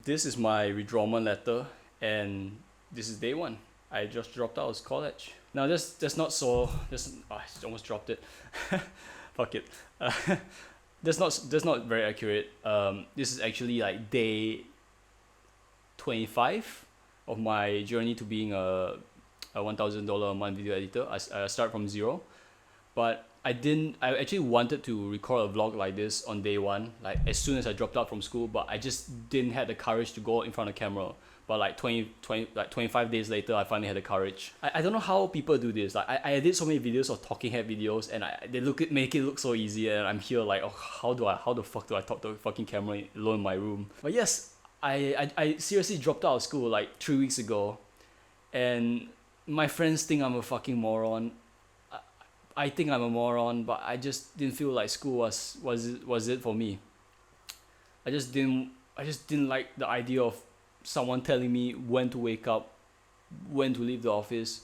this is my withdrawal letter, and this is day one. I just dropped out of college. Now that's not so. I almost dropped it. Fuck it. Uh, that's not very accurate. This is actually like day 25 of my journey to being a $1,000 a month video editor. I start from zero, but I actually wanted to record a vlog like this on day one, like as soon as I dropped out from school, but I just didn't have the courage to go in front of camera. But like 25 days later, I finally had the courage. I don't know how people do this. Like I did so many videos of talking head videos, and make it look so easy, and I'm here like, oh, how the fuck do I talk to a fucking camera alone in my room? But yes, I seriously dropped out of school like 3 weeks ago, and my friends think I'm a fucking moron. I think I'm a moron, but I just didn't feel like school was it for me. I just didn't like the idea of someone telling me when to wake up, when to leave the office,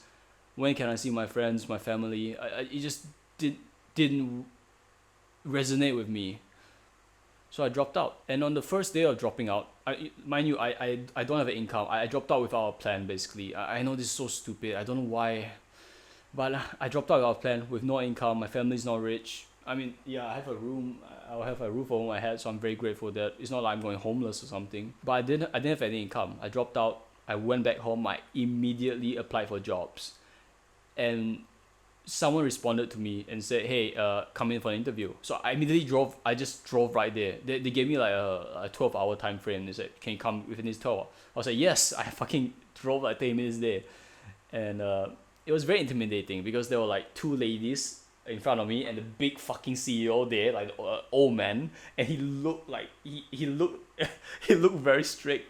when can I see my friends, my family. It just didn't resonate with me. So I dropped out. And on the first day of dropping out, mind you, I don't have an income. I dropped out without a plan, basically. I know this is so stupid. I don't know why. But I dropped out without a plan, with no income. My family's not rich. I mean, yeah, I have a room. I'll have a roof over my head, so I'm very grateful that it's not like I'm going homeless or something. But I didn't have any income. I dropped out. I went back home. I immediately applied for jobs, and someone responded to me and said, "Hey, come in for an interview." So I immediately drove. I just drove right there. They gave me like a 12-hour time frame. They said, "Can you come within this 12?" I was like, "Yes." I fucking drove like 30 minutes there, and it was very intimidating because there were like two ladies in front of me and the big fucking CEO there, like old man, and he looked like he looked he looked very strict.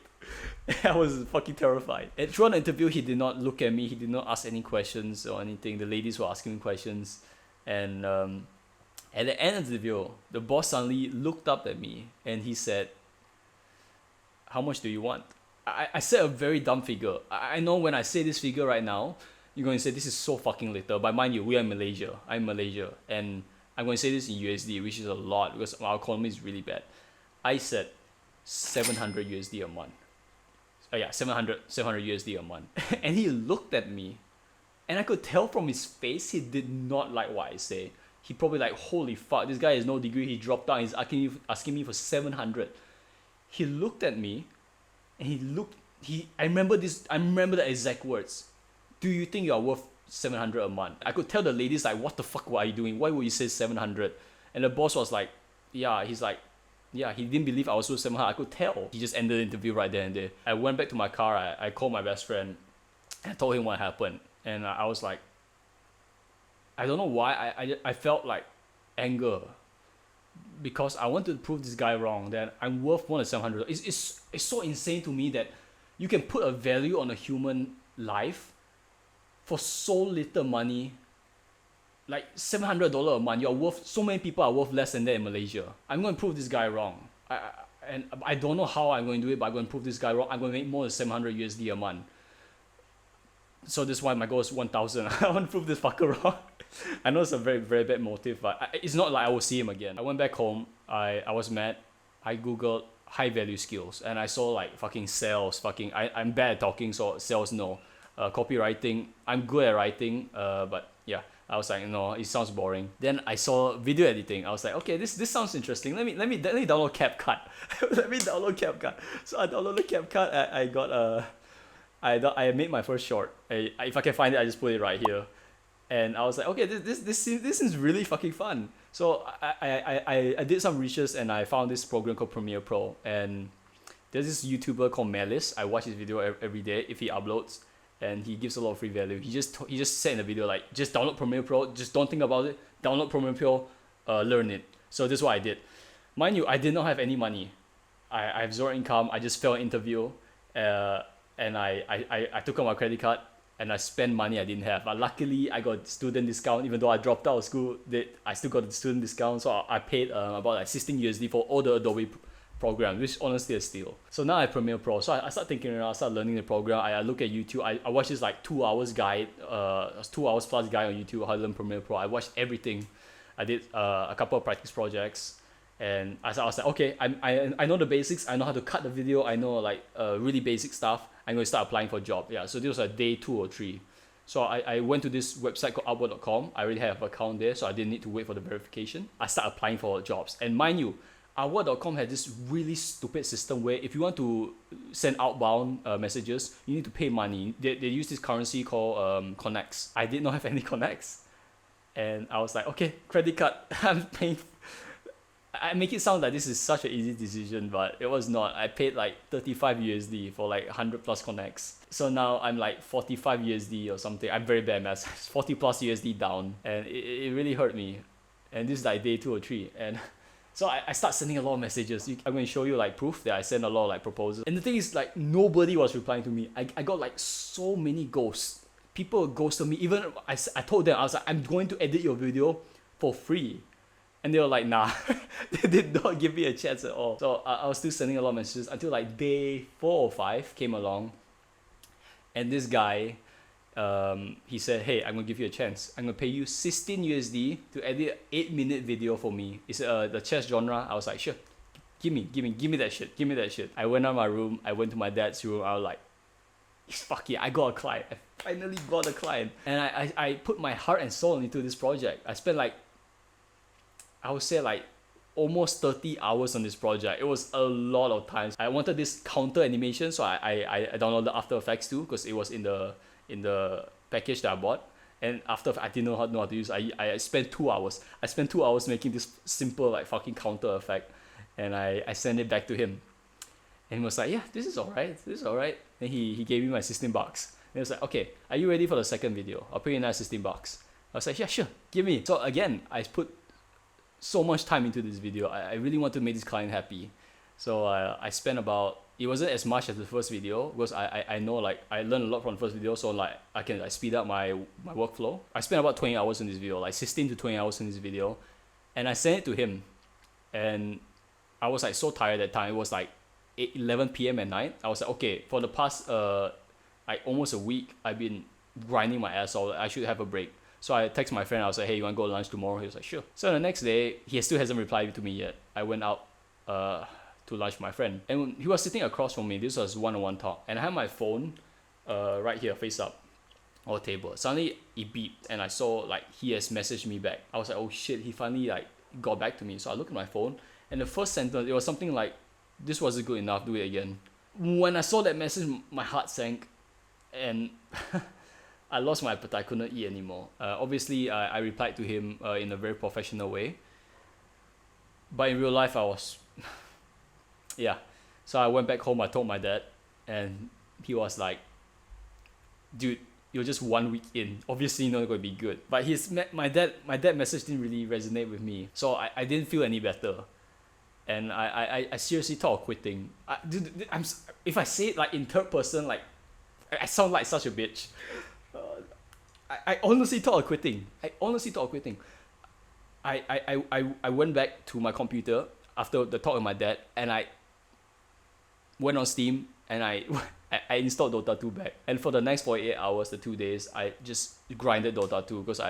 I was fucking terrified. And throughout the interview, he did not look at me. He did not ask any questions or anything. The ladies were asking me questions, and at the end of the interview, the boss suddenly looked up at me and he said, "How much do you want?" I said a very dumb figure. I know when I say this figure right now, you're going to say this is so fucking little. But mind you, we are in Malaysia. I'm in Malaysia. And I'm going to say this in USD, which is a lot because our economy is really bad. I said 700 USD a month. Oh yeah, 700 USD a month. And he looked at me, and I could tell from his face he did not like what I say. He probably like, holy fuck, this guy has no degree. He dropped out. He's asking me for 700. He looked at me, and I remember the exact words. "Do you think you are worth 700 a month?" I could tell the ladies like, "What the fuck are you doing? Why would you say 700?" And the boss was like, "Yeah." He's like, "Yeah." He didn't believe I was worth 700. I could tell. He just ended the interview right there and there. I went back to my car. I called my best friend. And I told him what happened. And I was like, I don't know why. I felt like anger because I wanted to prove this guy wrong that I'm worth more than 700. It's so insane to me that you can put a value on a human life for so little money. Like $700 a month, so many people are worth less than that in Malaysia. I'm going to prove this guy wrong. I don't know how I'm going to do it, but I'm going to prove this guy wrong. I'm going to make more than 700 USD a month. So this is why my goal is 1,000. I want to prove this fucker wrong. I know it's a very, very bad motive, but it's not like I will see him again. I went back home. I was mad. I googled high value skills, and I saw like fucking sales. I'm bad at talking, so sales no. Copywriting, I'm good at writing, but yeah, I was like, no, it sounds boring. Then I saw video editing. I was like, okay, this sounds interesting. Let me download CapCut. Let me download CapCut. So I downloaded CapCut. I made my first short. If I can find it, I just put it right here. And I was like, okay, this seems really fucking fun. So I did some research and I found this program called Premiere Pro. And there's this YouTuber called Malice. I watch his video every day if he uploads. And he gives a lot of free value. He just said in the video like, just download Premiere Pro, just don't think about it, download Premiere Pro, learn it. So this is what I did. Mind you, I did not have any money. I have zero income. I just failed an interview, and I took out my credit card and I spent money I didn't have. But luckily, I got student discount. Even though I dropped out of school, I still got the student discount. So I paid about like 16 USD for all the Adobe program, which honestly a steal. So now I have Premiere Pro. So I start thinking around, I start learning the program. I look at YouTube. I watch this like 2 hours guide, 2 hours plus guide on YouTube how to learn Premiere Pro. I watched everything. I did a couple of practice projects, And I was like, okay, I know the basics. I know how to cut the video. I know like really basic stuff. I'm going to start applying for a job. Yeah, so this was like day 2 or 3. So I went to this website called Upwork.com. I already have an account there, so I didn't need to wait for the verification. I started applying for jobs. And mind you, Upwork.com had this really stupid system where if you want to send outbound messages, you need to pay money. They use this currency called connects. I did not have any connects. And I was like, okay, credit card, I'm paying. I make it sound like this is such an easy decision, but it was not. I paid like 35 USD for like 100 plus connects. So now I'm like 45 USD or something. I'm very bad at math. 40 plus USD down. And it really hurt me. And this is like day 2 or 3. And so I start sending a lot of messages. I'm going to show you like proof that I sent a lot of like proposals. And the thing is like nobody was replying to me. I got like so many ghosts. People ghosted me. Even I told them, I was like, I'm going to edit your video for free. And they were like, nah. They did not give me a chance at all. So I was still sending a lot of messages until like day 4 or 5 came along. And this guy, he said, hey, I'm going to give you a chance. I'm going to pay you 16 USD to edit an 8-minute video for me. It's the chess genre. I was like, sure. Give me that shit. Give me that shit. I went out of my room. I went to my dad's room. I was like, fuck yeah, I got a client. I finally got a client. And I put my heart and soul into this project. I spent like, I would say like almost 30 hours on this project. It was a lot of times. I wanted this counter animation, so I downloaded After Effects too, because it was in the package that I bought. And after I didn't know how to use. I spent 2 hours. I spent 2 hours making this simple like fucking counter effect, and I sent it back to him, and he was like, yeah, this is alright. This is alright. And he gave me my $16. And he was like, okay, are you ready for the second video? I'll pay you another $16. I was like, yeah, sure, give me. So again, I put so much time into this video. I really want to make this client happy. So I spent about, it wasn't as much as the first video, because I know like I learned a lot from the first video, so like I can like speed up my workflow. I spent about 20 hours in this video, like 16 to 20 hours in this video, and I sent it to him. And I was like so tired at that time. It was like 11 p.m. at night. I was like, okay, for the past like almost a week, I've been grinding my ass off. I should have a break. So I text my friend. I was like, hey, you want to go to lunch tomorrow? He was like, sure. So the next day, he still hasn't replied to me yet. I went out to lunch with my friend, and he was sitting across from me. This was one-on-one talk, and I had my phone right here, face up, on the table. Suddenly it beeped, and I saw like he has messaged me back. I was like, oh shit, he finally like got back to me. So I looked at my phone, and the first sentence, it was something like, this wasn't good enough, do it again. When I saw that message, my heart sank, and I lost my appetite. I couldn't eat anymore. Obviously, I replied to him in a very professional way. But in real life, I was... yeah. So I went back home. I told my dad. And he was like, dude, you're just 1 week in. Obviously, not going to be good. But my dad message didn't really resonate with me. So I didn't feel any better. And I seriously thought of quitting. Dude, if I say it like in third person, like I sound like such a bitch. I honestly thought of quitting. I went back to my computer after the talk with my dad, and I went on Steam, and I installed Dota 2 back. And for the next 48 hours, the 2 days, I just grinded Dota 2, because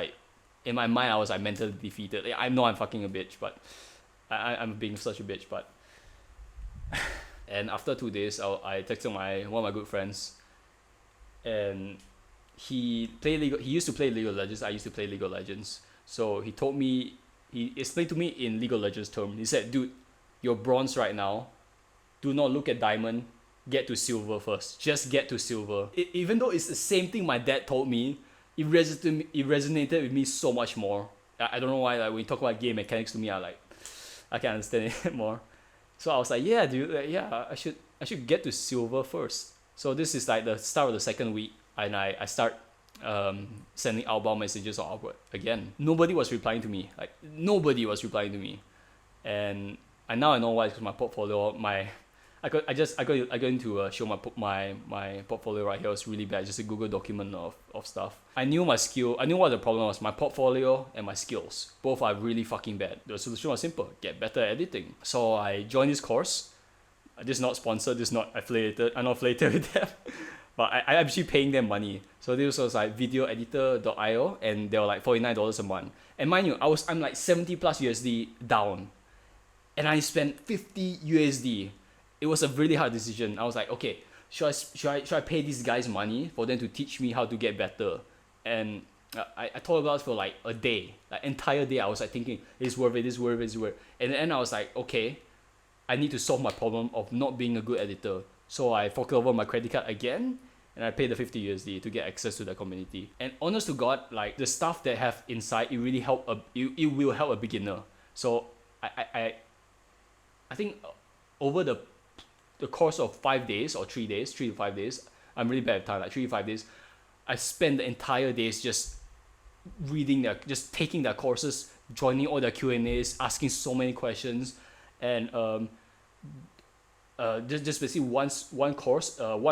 in my mind I was like mentally defeated. Like, I know I'm fucking a bitch, but I'm being such a bitch. But and after 2 days, I texted one of my good friends, and he used to play League of Legends. I used to play League of Legends. So he explained to me in League of Legends terms. He said, dude, you're bronze right now. Do not look at diamond. Get to silver first. Just get to silver. Even though it's the same thing my dad told me, it resonated with me so much more. I don't know why, like when you talk about game mechanics to me, I can understand it more. So I was like, yeah, dude, yeah, I should get to silver first. So this is like the start of the second week. And I start sending outbound messages on Upwork again. Nobody was replying to me. And now I know why. It's because my portfolio, I got into show my portfolio right here. It's really bad. Just a Google document of stuff. I knew my skill. I knew what the problem was. My portfolio and my skills both are really fucking bad. The solution was simple: get better at editing. So I joined this course. This is not sponsored. This is not affiliated. I'm not affiliated with them. But I'm actually paying them money. So this was like videoeditor.io, and they were like $49 a month. And mind you, I'm like 70 plus USD down. and I spent 50 USD. It was a really hard decision. I was like, okay, should I pay these guys money for them to teach me how to get better? And I thought about it for like a day, like entire day. I was like thinking, it's worth it, it's worth it, it's worth it. And then I was like, okay, I need to solve my problem of not being a good editor. So I forked over my credit card again, and I paid the 50 USD to get access to the community. And honest to God, like the stuff they have inside, it really it will help a beginner. So I think over the course of 5 days or 3 days, 3 to 5 days, I'm really bad at time, like 3 to 5 days, I spent the entire days just just taking their courses, joining all their Q&As, asking so many questions, and just basically one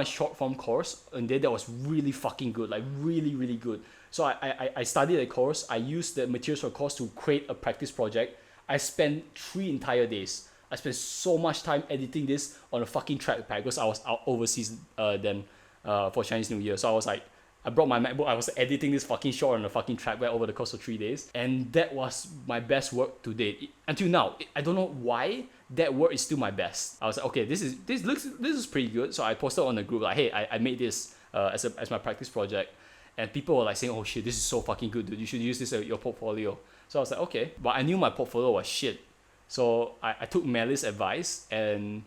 short form course, and then that was really fucking good, like really good. So I studied the course, I used the materials for the course to create a practice project. I spent 3 entire days. I spent so much time editing this on a fucking trackpad because I was out overseas then for Chinese New Year. So I was like, I brought my MacBook, I was editing this fucking short on a fucking trackpad over the course of 3 days. And that was my best work to date. Until now, I don't know why that work is still my best. I was like, okay, this is pretty good. So I posted on the group like, hey, I made this as my practice project. And people were like saying, oh shit, this is so fucking good, dude. You should use this as your portfolio. So I was like, okay. But I knew my portfolio was shit. So I took Melly's advice. And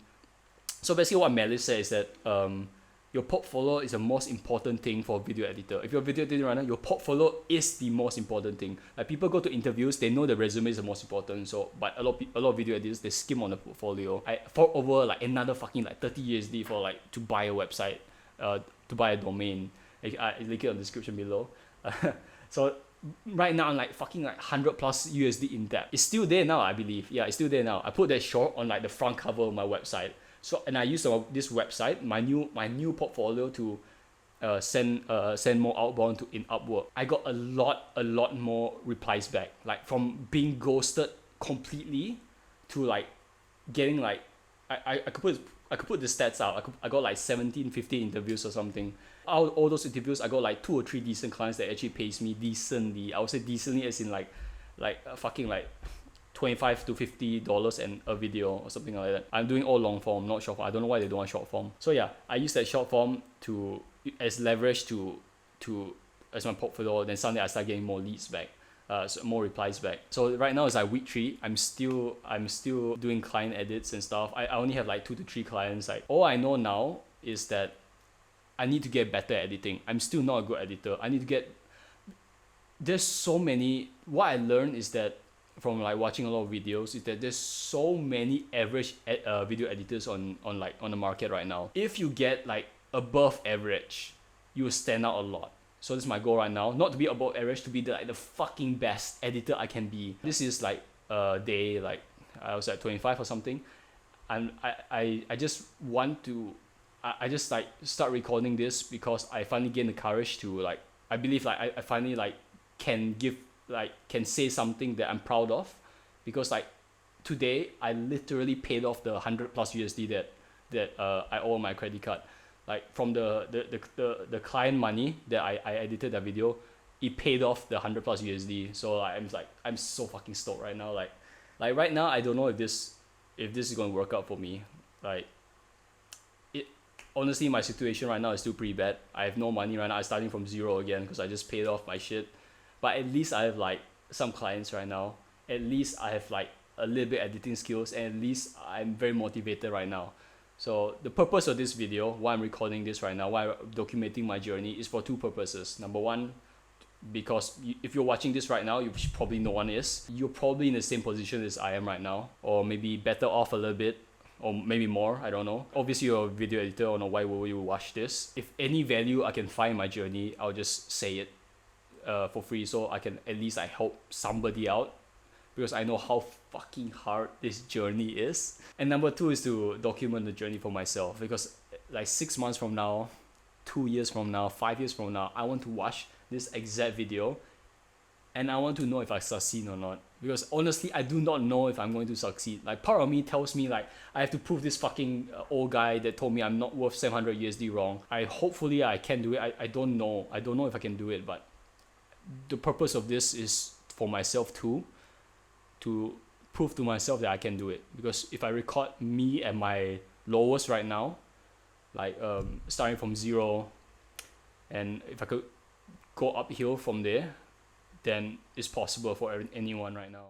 so basically what Melly said is that your portfolio is the most important thing for a video editor. If you're a video editor right now, your portfolio is the most important thing. Like people go to interviews, they know the resume is the most important. So, but a lot of video editors, they skim on the portfolio. I fork over like another fucking like 30 USD for like to buy a website, to buy a domain. I link it on the description below. So right now I'm like fucking like 100 plus USD in debt. It's still there now, I believe. Yeah, it's still there now. I put that short on like the front cover of my website. So and I use this website, my new portfolio to send more outbound in Upwork. I got a lot more replies back, like from being ghosted completely to like getting like I could put the stats out. I got like 17, 15 interviews or something. Out all those interviews, I got like 2 or 3 decent clients that actually pays me decently. I would say decently as in like fucking like $25 to $50 and a video or something like that. I'm doing all long form, not short form. I don't know why they don't want short form. So yeah, I use that short form as leverage to as my portfolio. Then suddenly I start getting more leads back, so more replies back. So right now it's like week 3. I'm still doing client edits and stuff. I only have like 2 to 3 clients. Like all I know now is that I need to get better at editing. I'm still not a good editor. I need to get. There's so many. What I learned is that from like watching a lot of videos is that there's so many average video editors on the market right now. If you get like above average, you will stand out a lot. So this is my goal right now, not to be above average, to be the fucking best editor I can be. This is like day like I was at 25 or something, and I just want to I just like start recording this because I finally gained the courage to like I believe like I finally like can say something that I'm proud of, because like today I literally paid off the 100 plus USD that I owe on my credit card. Like from the client money that I edited that video, it paid off the 100 plus USD. So I'm so fucking stoked right now. Like right now I don't know if this is going to work out for me. Like it honestly, my situation right now is still pretty bad. I have no money right now. I'm starting from zero again because I just paid off my shit. But at least I have like some clients right now. At least I have like a little bit editing skills, and at least I'm very motivated right now. So the purpose of this video, why I'm recording this right now, why I'm documenting my journey, is for 2 purposes. Number one, because if you're watching this right now, which probably no one is, you're probably in the same position as I am right now, or maybe better off a little bit, or maybe more, I don't know. Obviously you're a video editor, or no, why will you watch this? If any value I can find in my journey, I'll just say it for free, so I can at least help somebody out, because I know how fucking hard this journey is. And number 2 is to document the journey for myself, because like 6 months from now, 2 years from now, 5 years from now, I want to watch this exact video and I want to know if I succeed or not. Because honestly, I do not know if I'm going to succeed. Like part of me tells me like I have to prove this fucking old guy that told me I'm not worth 700 USD wrong. Hopefully I can do it. I don't know. I don't know if I can do it, but the purpose of this is for myself too, to prove to myself that I can do it. Because if I record me at my lowest right now, like starting from zero, and if I could go uphill from there, then it's possible for anyone right now.